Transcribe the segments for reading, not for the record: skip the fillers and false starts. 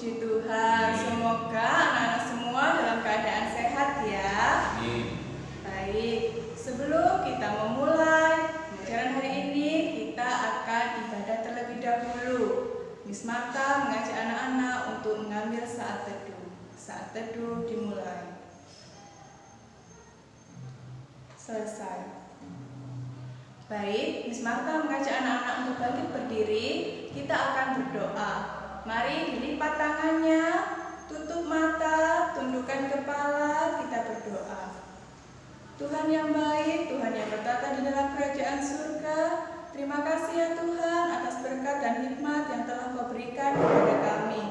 Puji Tuhan, semoga anak-anak semua dalam keadaan sehat ya. Baik, sebelum kita memulai pelajaran hari ini, kita akan ibadah terlebih dahulu. Miss Marta mengajak anak-anak untuk mengambil saat teduh. Saat teduh dimulai. Selesai. Baik, Miss Marta mengajak anak-anak untuk bangkit berdiri. Kita akan berdoa. Mari dilipat tangannya, tutup mata, tundukkan kepala, kita berdoa. Tuhan yang baik, Tuhan yang bertata di dalam kerajaan surga, terima kasih ya Tuhan atas berkat dan hikmat yang telah Kau berikan kepada kami.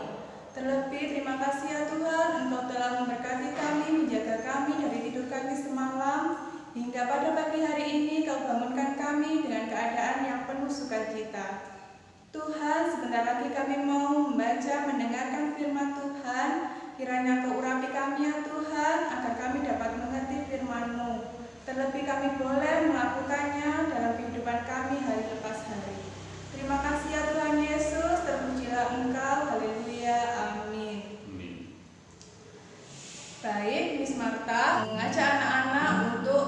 Terlebih terima kasih ya Tuhan, Engkau telah memberkati kami, menjaga kami dari tidur kami semalam, hingga pada pagi hari ini Kau bangunkan kami dengan keadaan yang penuh sukacita. Tuhan, sebentar lagi kami mau membaca, mendengarkan firman Tuhan. Kiranya Kau urapi kami ya Tuhan, agar kami dapat mengerti firman-Mu. Terlebih kami boleh melakukannya dalam kehidupan kami hari lepas hari. Terima kasih ya Tuhan Yesus, terpujilah Engkau, haleluya, amin. Baik, Miss Marta mengajak anak-anak untuk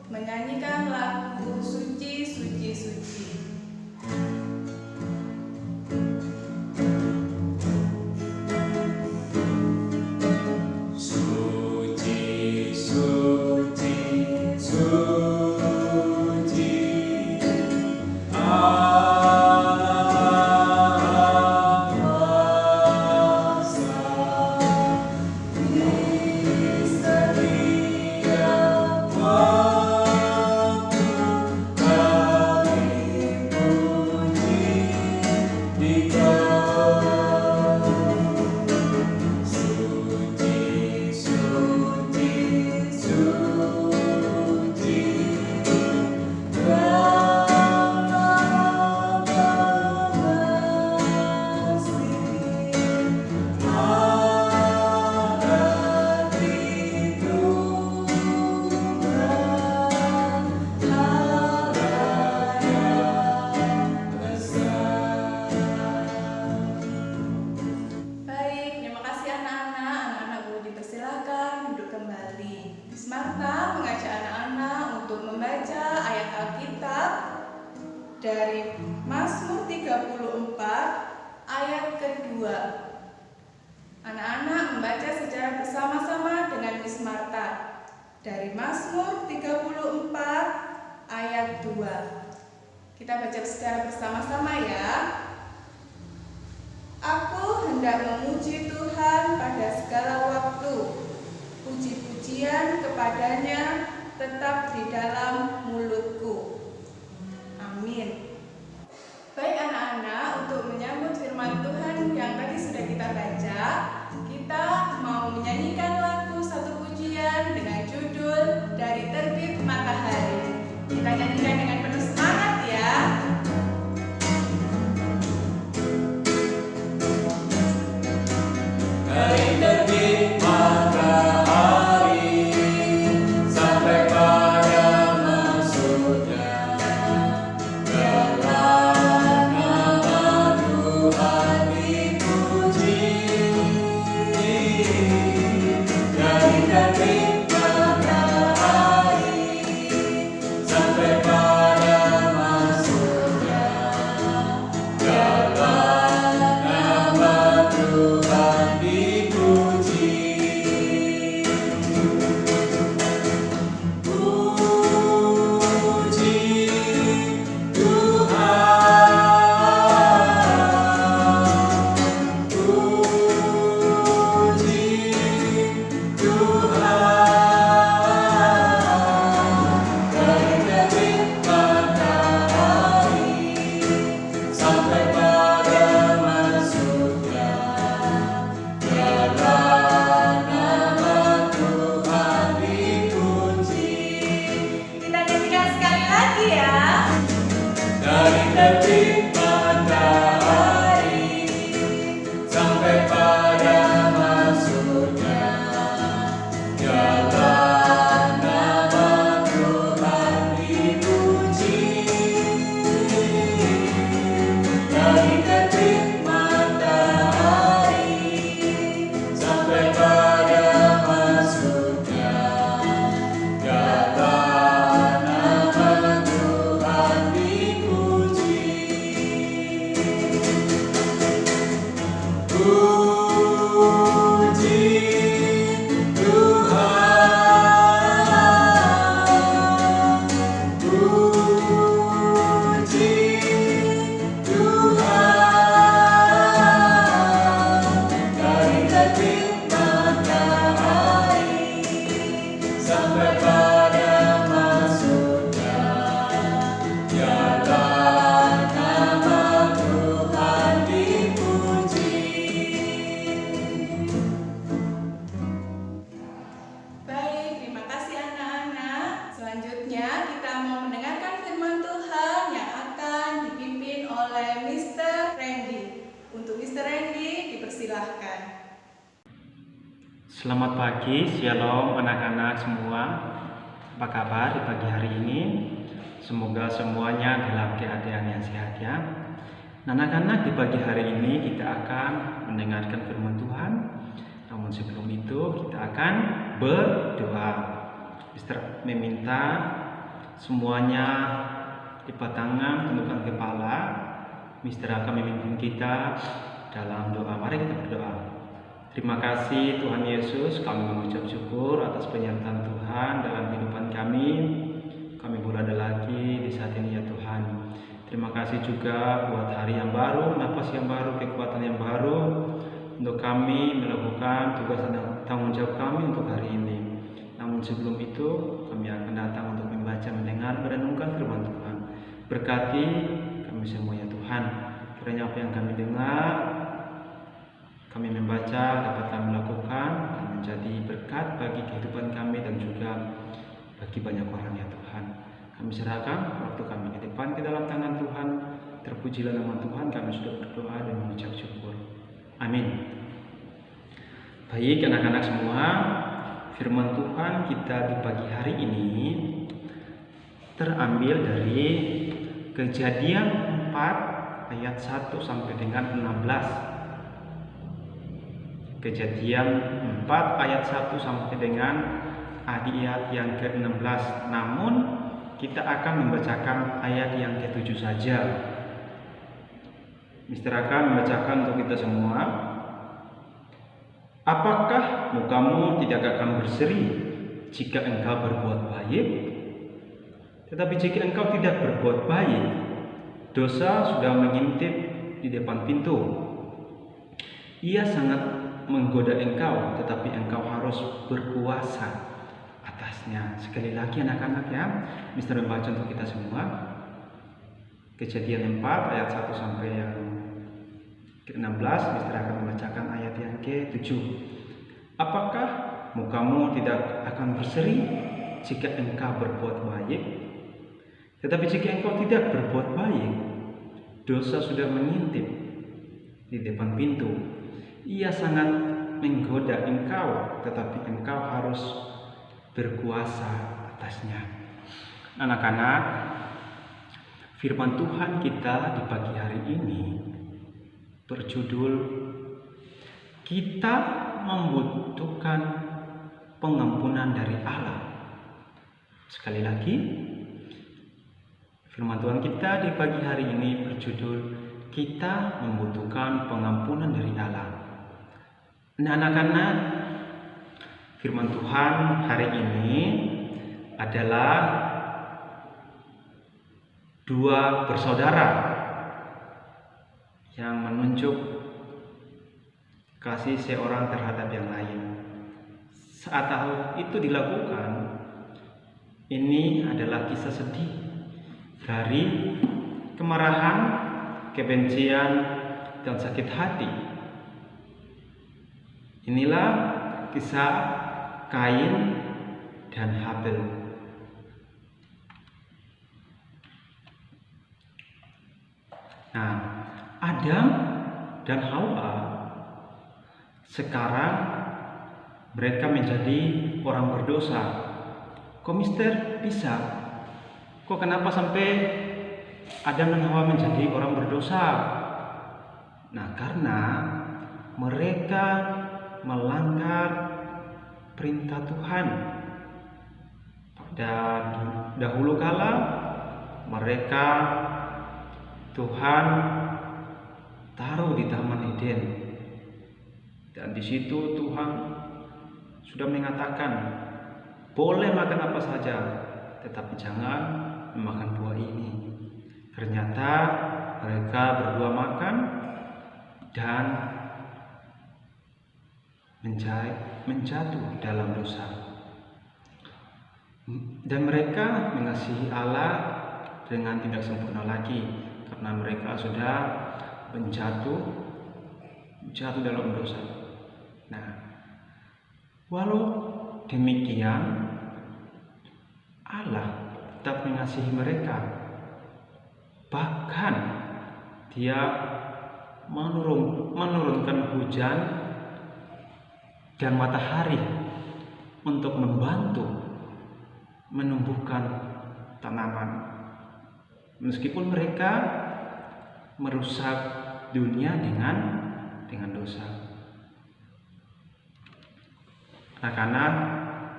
menyanyikan lagu Suci, Suci, Suci. Dari Mazmur 34 ayat kedua. Anak-anak membaca secara bersama-sama dengan Miss Marta. Dari Mazmur 34 ayat 2. Kita baca secara bersama-sama ya. Aku hendak memuji Tuhan pada segala waktu. Puji-pujian kepadanya tetap di dalam mulutku. Amin. Baik anak-anak, untuk menyambut firman Tuhan yang tadi sudah kita baca, kita mau menyanyikan lagu satu pujian dengan judul Dari Terbit Matahari. Kita nyanyikan dengan penuh semangat ya. Dari terbit matahari sampai pada masuknya, Selamat pagi, shalom anak-anak semua. Apa kabar di pagi hari ini? Semoga semuanya dalam keadaan yang sehat ya. Nah, anak-anak, di pagi hari ini kita akan mendengarkan firman Tuhan. Namun sebelum itu kita akan berdoa. Mister meminta semuanya lipat tangan, tundukkan kepala. Mister akan memimpin kita dalam doa. Mari kita berdoa. Terima kasih Tuhan Yesus, kami mengucap syukur atas penyertaan Tuhan dalam kehidupan kami. Kami boleh ada lagi di saat ini ya Tuhan. Terima kasih juga buat hari yang baru, napas yang baru, kekuatan yang baru untuk kami melakukan tugas dan tanggung jawab kami untuk hari ini. Namun sebelum itu kami akan datang untuk membaca, mendengar, merenungkan firman Tuhan. Berkati kami semua ya Tuhan. Kiranya apa yang kami dengar, kami membaca, dapat kami lakukan dan menjadi berkat bagi kehidupan kami dan juga bagi banyak orang ya Tuhan. Kami serahkan waktu kami ke depan ke dalam tangan Tuhan. Terpujilah nama Tuhan, kami sudah berdoa dan mengucap syukur. Amin. Baik anak-anak semua, firman Tuhan kita di pagi hari ini terambil dari Kejadian 4 ayat 1 sampai dengan 16. Kejadian 4 ayat 1 sampai dengan ayat yang ke-16. Namun kita akan membacakan ayat yang ke-7 saja. Mister akan membacakan untuk kita semua. Apakah mukamu tidak akan berseri jika engkau berbuat baik? Tetapi jika engkau tidak berbuat baik, dosa sudah mengintip di depan pintu. Ia sangat menggoda engkau, tetapi engkau harus berkuasa atasnya. Sekali lagi anak-anak ya, Mister membaca untuk kita semua. Kejadian 4 ayat 1 sampai yang ke-16. Mister akan membacakan ayat yang ke-7. Apakah mukamu tidak akan berseri jika engkau berbuat baik? Tetapi jika engkau tidak berbuat baik, dosa sudah mengintip di depan pintu. Ia sangat menggoda engkau, tetapi engkau harus berkuasa atasnya. Anak-anak, firman Tuhan kita di pagi hari ini berjudul Kita Membutuhkan Pengampunan dari Allah. Sekali lagi, firman Tuhan kita di pagi hari ini berjudul Kita Membutuhkan Pengampunan dari Allah. Nah anak-anak, firman Tuhan hari ini adalah dua bersaudara yang menunjuk kasih seorang terhadap yang lain. Saat hal itu dilakukan, ini adalah kisah sedih dari kemarahan, kebencian, dan sakit hati. Inilah kisah Kain dan Habel. Nah, Adam dan Hawa sekarang mereka menjadi orang berdosa. Kok Mister bisa? Kok kenapa sampai Adam dan Hawa menjadi orang berdosa? Nah, karena mereka melanggar perintah Tuhan. Dan dahulu kala mereka Tuhan taruh di Taman Eden, dan di situ Tuhan sudah mengatakan boleh makan apa saja, tetapi jangan memakan buah ini. Ternyata mereka berdua makan dan menjatuh dalam dosa. Dan mereka mengasihi Allah dengan tidak sempurna lagi, karena mereka sudah jatuh dalam dosa. Nah, walau demikian Allah tetap mengasihi mereka. Bahkan Dia menurunkan hujan dan matahari untuk membantu menumbuhkan tanaman. Meskipun mereka merusak dunia dengan dosa. Anak-anak,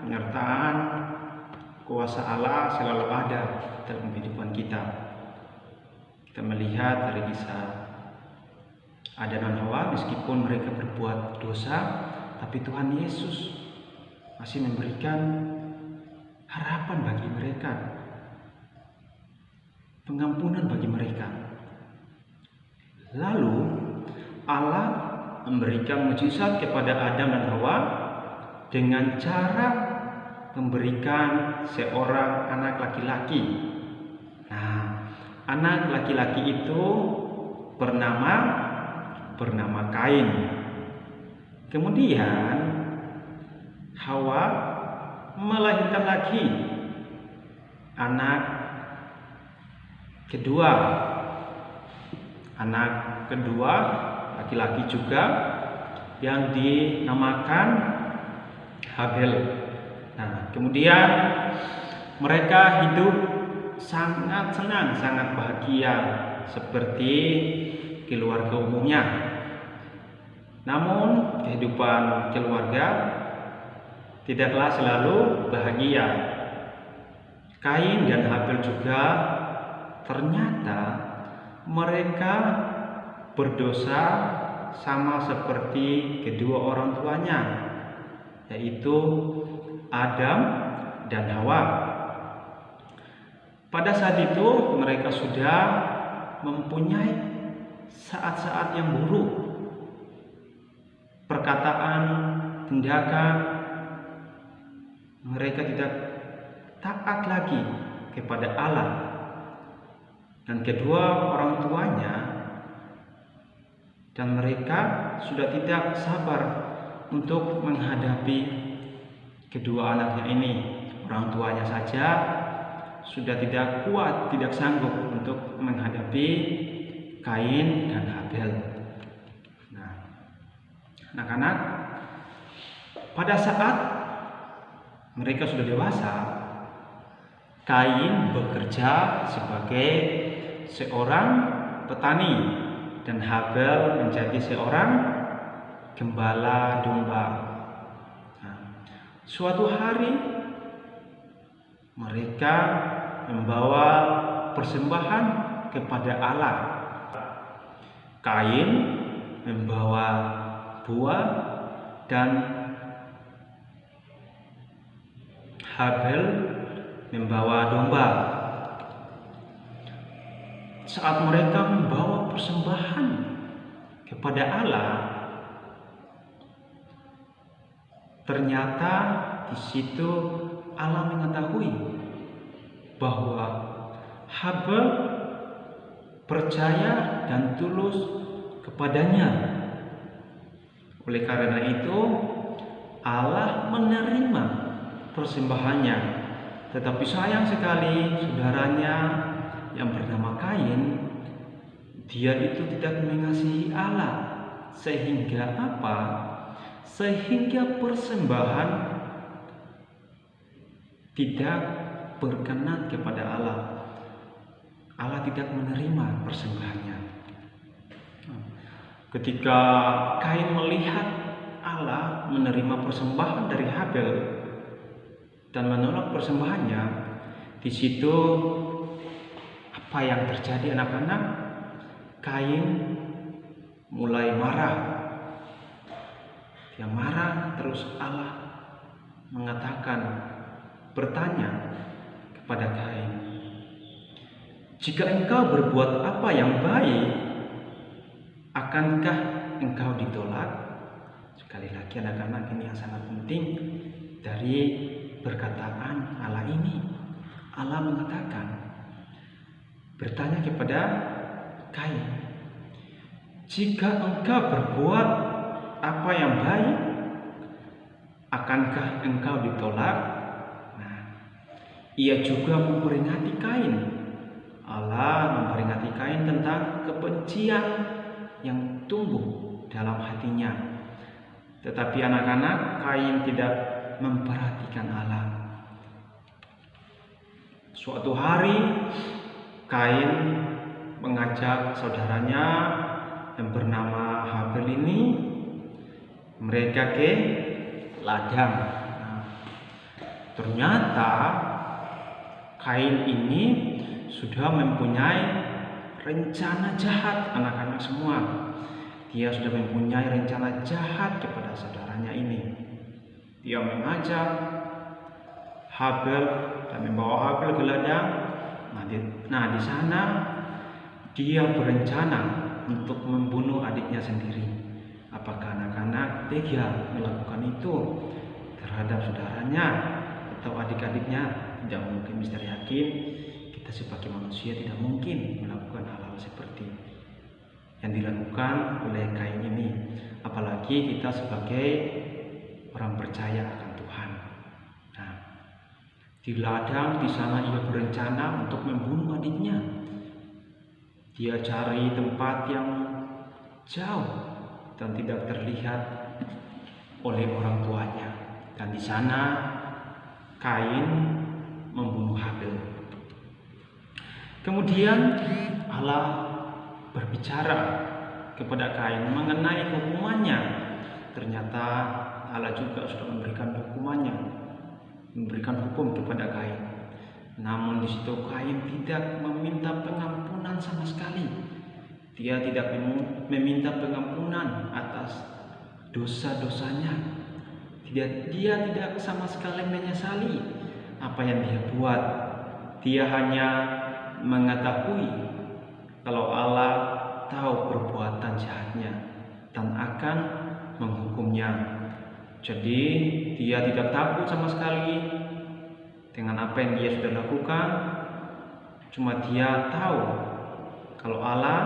penyertaan kuasa Allah selalu ada dalam kehidupan kita. Kita melihat dari kisah Adam dan Hawa, meskipun mereka berbuat dosa, tapi Tuhan Yesus masih memberikan harapan bagi mereka, pengampunan bagi mereka. Lalu Allah memberikan mujizat kepada Adam dan Hawa dengan cara memberikan seorang anak laki-laki. Nah, anak laki-laki itu bernama Kain. Kemudian Hawa melahirkan lagi anak kedua laki-laki juga, yang dinamakan Habel. Nah, kemudian mereka hidup sangat senang, sangat bahagia seperti keluarga umumnya. Namun kehidupan keluarga tidaklah selalu bahagia. Kain dan Habel juga ternyata mereka berdosa sama seperti kedua orang tuanya, yaitu Adam dan Hawa. Pada saat itu mereka sudah mempunyai saat-saat yang buruk, perkataan, tindakan. Mereka tidak taat lagi kepada Allah, dan kedua orang tuanya, dan mereka sudah tidak sabar untuk menghadapi kedua anaknya ini. Orang tuanya saja sudah tidak kuat, tidak sanggup untuk menghadapi Kain dan Habel. Nah, anak-anak, pada saat mereka sudah dewasa, Kain bekerja sebagai seorang petani dan Habel menjadi seorang gembala domba. Nah, suatu hari mereka membawa persembahan kepada Allah. Kain membawa buah dan Habel membawa domba. Saat mereka membawa persembahan kepada Allah, ternyata di situ Allah mengetahui bahwa Habel percaya dan tulus kepadanya. Oleh karena itu Allah menerima persembahannya. Tetapi sayang sekali saudaranya yang bernama Kain, dia itu tidak mengasihi Allah. Sehingga apa? Sehingga persembahan tidak berkenan kepada Allah. Allah tidak menerima persembahannya. Ketika Kain melihat Allah menerima persembahan dari Habel dan menolak persembahannya, di situ apa yang terjadi, anak-anak? Kain mulai marah. Dia marah, terus Allah bertanya kepada Kain, "Jika engkau berbuat apa yang baik, akankah engkau ditolak?" Sekali lagi anak-anak, ini yang sangat penting dari perkataan Allah ini. Allah bertanya kepada Kain, "Jika engkau berbuat apa yang baik, akankah engkau ditolak?" Nah, ia juga memperingati Kain. Allah memperingati Kain tentang kebencian yang tumbuh dalam hatinya. Tetapi anak-anak, Kain tidak memperhatikan Allah. Suatu hari Kain mengajak saudaranya yang bernama Habel ini, mereka ke ladang. Nah, ternyata Kain ini sudah mempunyai rencana jahat, anak-anak semua. Dia sudah mempunyai rencana jahat kepada saudaranya ini. Dia mengajak Habel dan membawa Habel ke ladang. Nah, di sana dia berencana untuk membunuh adiknya sendiri. Apakah anak-anak tega melakukan itu terhadap saudaranya atau adik-adiknya? Tidak mungkin, Mister yakin kita sebagai manusia tidak mungkin melakukan hal-hal seperti yang dilakukan oleh Kain ini. Apalagi kita sebagai orang percaya akan Tuhan. Nah, di ladang di sana ia berencana untuk membunuh adiknya. Dia cari tempat yang jauh dan tidak terlihat oleh orang tuanya. Dan di sana Kain membunuh Habel. Kemudian Allah berbicara kepada Kain mengenai hukumannya. Ternyata Allah juga sudah memberikan hukumannya, memberikan hukum kepada Kain. Namun di situ Kain tidak meminta pengampunan sama sekali. Dia tidak meminta pengampunan atas dosa-dosanya. Dia tidak sama sekali menyesali apa yang dia buat. Dia hanya mengetahui kalau Allah tahu perbuatan jahatnya dan akan menghukumnya. Jadi dia tidak takut sama sekali dengan apa yang dia sudah lakukan. Cuma dia tahu kalau Allah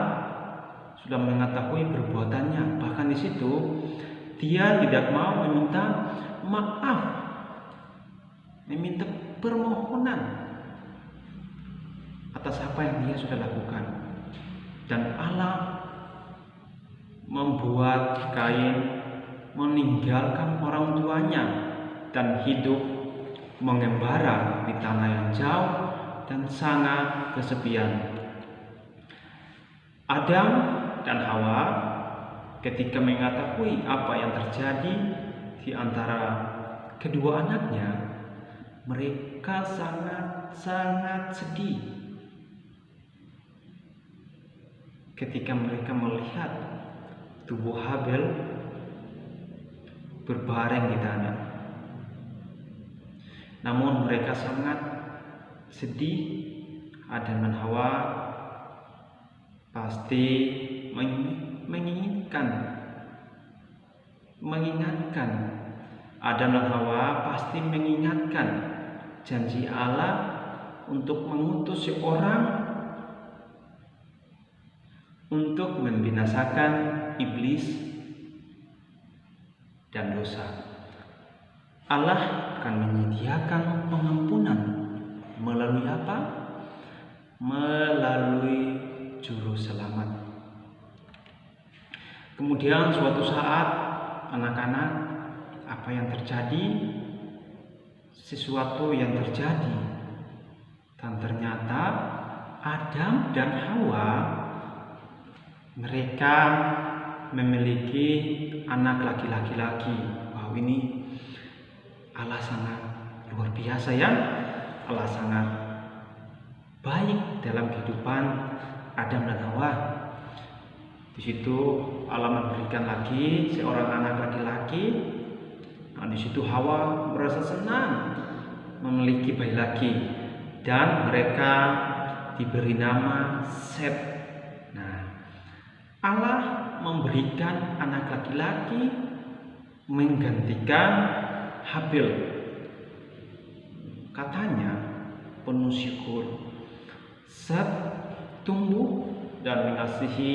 sudah mengetahui perbuatannya. Bahkan di situ dia tidak mau meminta maaf, meminta permohonan atas apa yang dia sudah lakukan. Dan Allah membuat Kain meninggalkan orang tuanya dan hidup mengembara di tanah yang jauh dan sangat kesepian. Adam dan Hawa ketika mengetahui apa yang terjadi di antara kedua anaknya, mereka sangat sedih ketika mereka melihat tubuh Habel berbaring di tanah. Namun mereka sangat sedih. Adam dan Hawa pasti mengingatkan Adam dan Hawa pasti mengingatkan janji Allah untuk mengutus seorang untuk membinasakan iblis dan dosa. Allah akan menyediakan pengampunan melalui apa? Melalui juru selamat. Kemudian suatu saat anak-anak, apa yang terjadi? Sesuatu yang terjadi. Dan ternyata Adam dan Hawa mereka memiliki anak laki-laki. Wow, ini Allah sangat luar biasa ya. Allah sangat baik dalam kehidupan Adam dan Hawa. Di situ Allah memberikan lagi seorang anak laki-laki. Nah, di situ Hawa merasa senang memiliki bayi laki dan mereka diberi nama Set. Nah, Allah memberikan anak laki-laki menggantikan Habel. Katanya penuh syukur. Set tumbuh dan mengasihi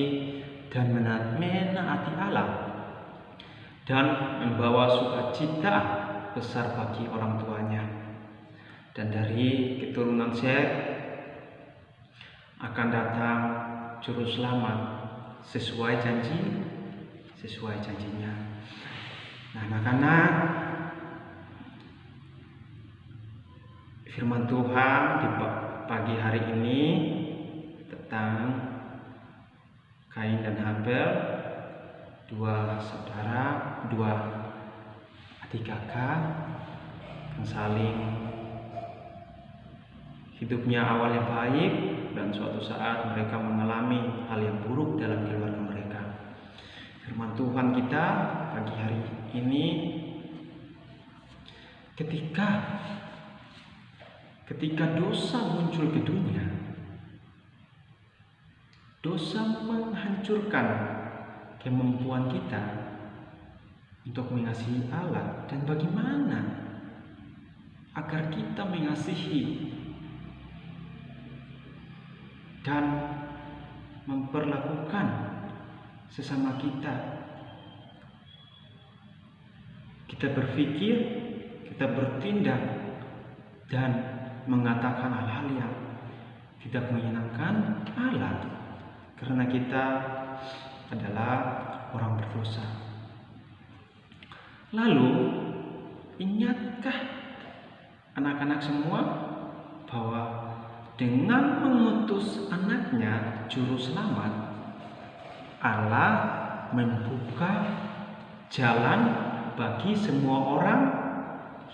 dan menaati Allah dan membawa sukacita besar bagi orang tuanya. Dan dari keturunan Set akan datang juru selamat sesuai janjinya. Anak-anak, firman Tuhan di pagi hari ini tentang Kain dan Habel, dua saudara, dua adik kakak yang saling hidupnya awalnya baik dan suatu saat mereka mengalami hal yang buruk dalam keluarga mereka. Firman Tuhan kita pagi hari ini, ketika dosa muncul ke dunia, dosa menghancurkan kemampuan kita untuk mengasihi Allah. Dan bagaimana agar kita mengasihi dan memperlakukan sesama kita? Kita berpikir, kita bertindak dan mengatakan hal-hal yang tidak menyenangkan Allah, karena kita adalah orang berdosa. Lalu, ingatkah anak-anak semua bahwa dengan mengutus anaknya juru selamat, Allah membuka jalan bagi semua orang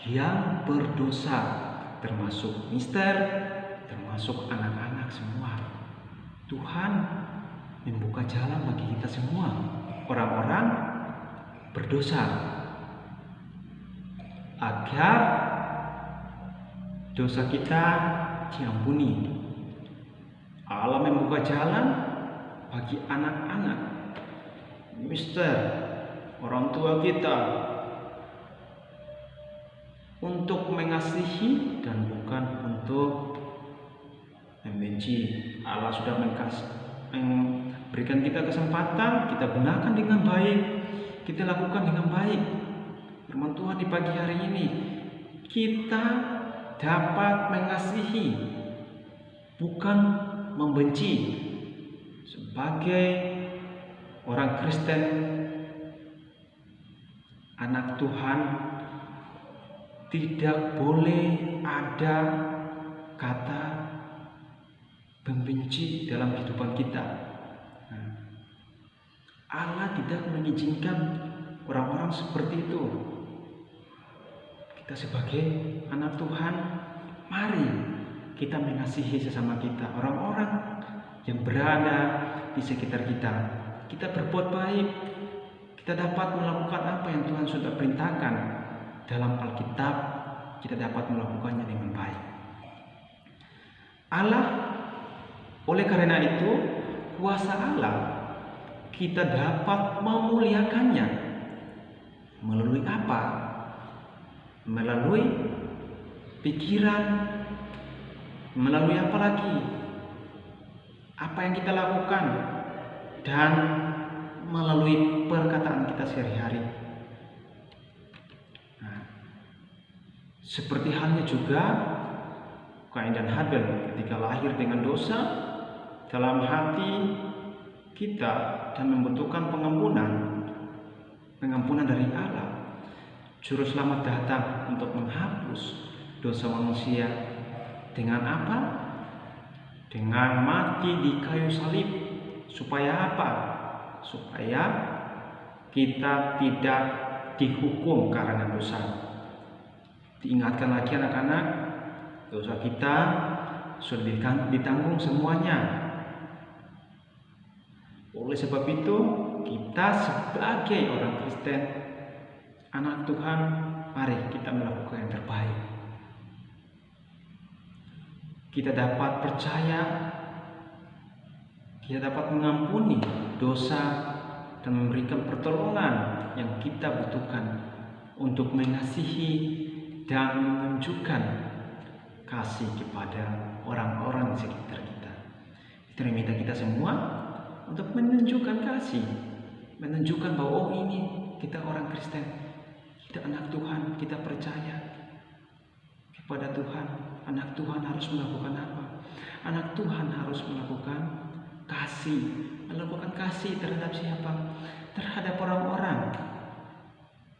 yang berdosa, termasuk mister, termasuk anak-anak semua. Tuhan membuka jalan bagi kita semua, orang-orang berdosa, agar dosa kita diampuni. Allah membuka jalan bagi anak-anak, mister, orang tua kita, untuk mengasihi dan bukan untuk membenci. Allah sudah memberikan kita kesempatan, kita gunakan dengan baik, kita lakukan dengan baik. Firman Tuhan di pagi hari ini, kita dapat mengasihi, bukan membenci. Sebagai orang Kristen, anak Tuhan, tidak boleh ada kata membenci dalam kehidupan kita. Allah tidak mengizinkan orang-orang seperti itu. Kita sebagai anak Tuhan, mari kita mengasihi sesama kita, orang-orang yang berada di sekitar kita. Kita berbuat baik, kita dapat melakukan apa yang Tuhan sudah perintahkan dalam Alkitab, kita dapat melakukannya dengan baik. Allah, oleh karena itu, kuasa Allah, kita dapat memuliakannya. Melalui apa? Melalui pikiran, melalui apa lagi? Apa yang kita lakukan, dan melalui perkataan kita sehari-hari. Seperti halnya juga Kain dan Habel ketika lahir dengan dosa dalam hati kita dan membutuhkan pengampunan dari Allah. Juru selamat datang untuk menghapus dosa manusia. Dengan apa? Dengan mati di kayu salib. Supaya apa? Supaya kita tidak dihukum karena dosa. Diingatkan lagi anak-anak, dosa kita sudah ditanggung semuanya. Oleh sebab itu, kita sebagai orang Kristen, anak Tuhan, mari kita melakukan yang terbaik. Kita dapat percaya, kita dapat mengampuni dosa dan memberikan pertolongan yang kita butuhkan untuk mengasihi dan menunjukkan kasih kepada orang-orang di sekitar kita. Kita minta kita semua untuk menunjukkan kasih, menunjukkan bahwa ini kita orang Kristen, kita anak Tuhan, kita percaya kepada Tuhan. Anak Tuhan harus melakukan apa? Anak Tuhan harus melakukan kasih. Melakukan kasih terhadap siapa? Terhadap orang-orang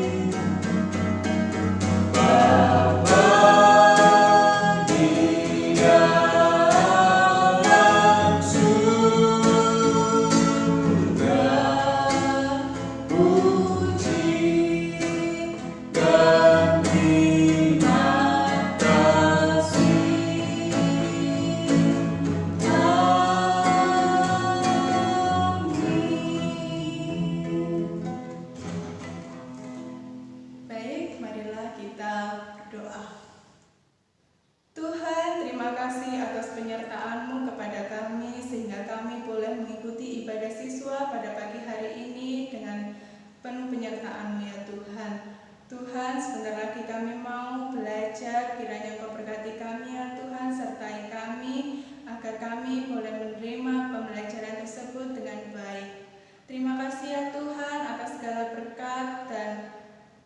kasih. berdoa. Tuhan, terima kasih atas penyertaan-Mu kepada kami sehingga kami boleh mengikuti ibadah siswa pada pagi hari ini dengan penuh penyertaan-Mu ya Tuhan. Tuhan, sebentar lagi kami mau belajar, kiranya Engkau berkati kami ya Tuhan, sertai kami agar kami boleh menerima pembelajaran tersebut dengan baik. Terima kasih ya Tuhan atas segala berkat dan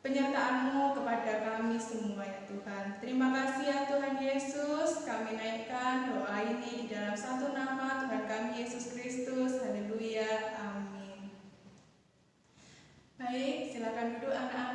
penyertaan-Mu kepada kami semua ya Tuhan. Terima kasih ya Tuhan Yesus, kami naikkan doa ini di dalam satu nama Tuhan kami Yesus Kristus. Haleluya, amin. Baik, silakan duduk anak-anak.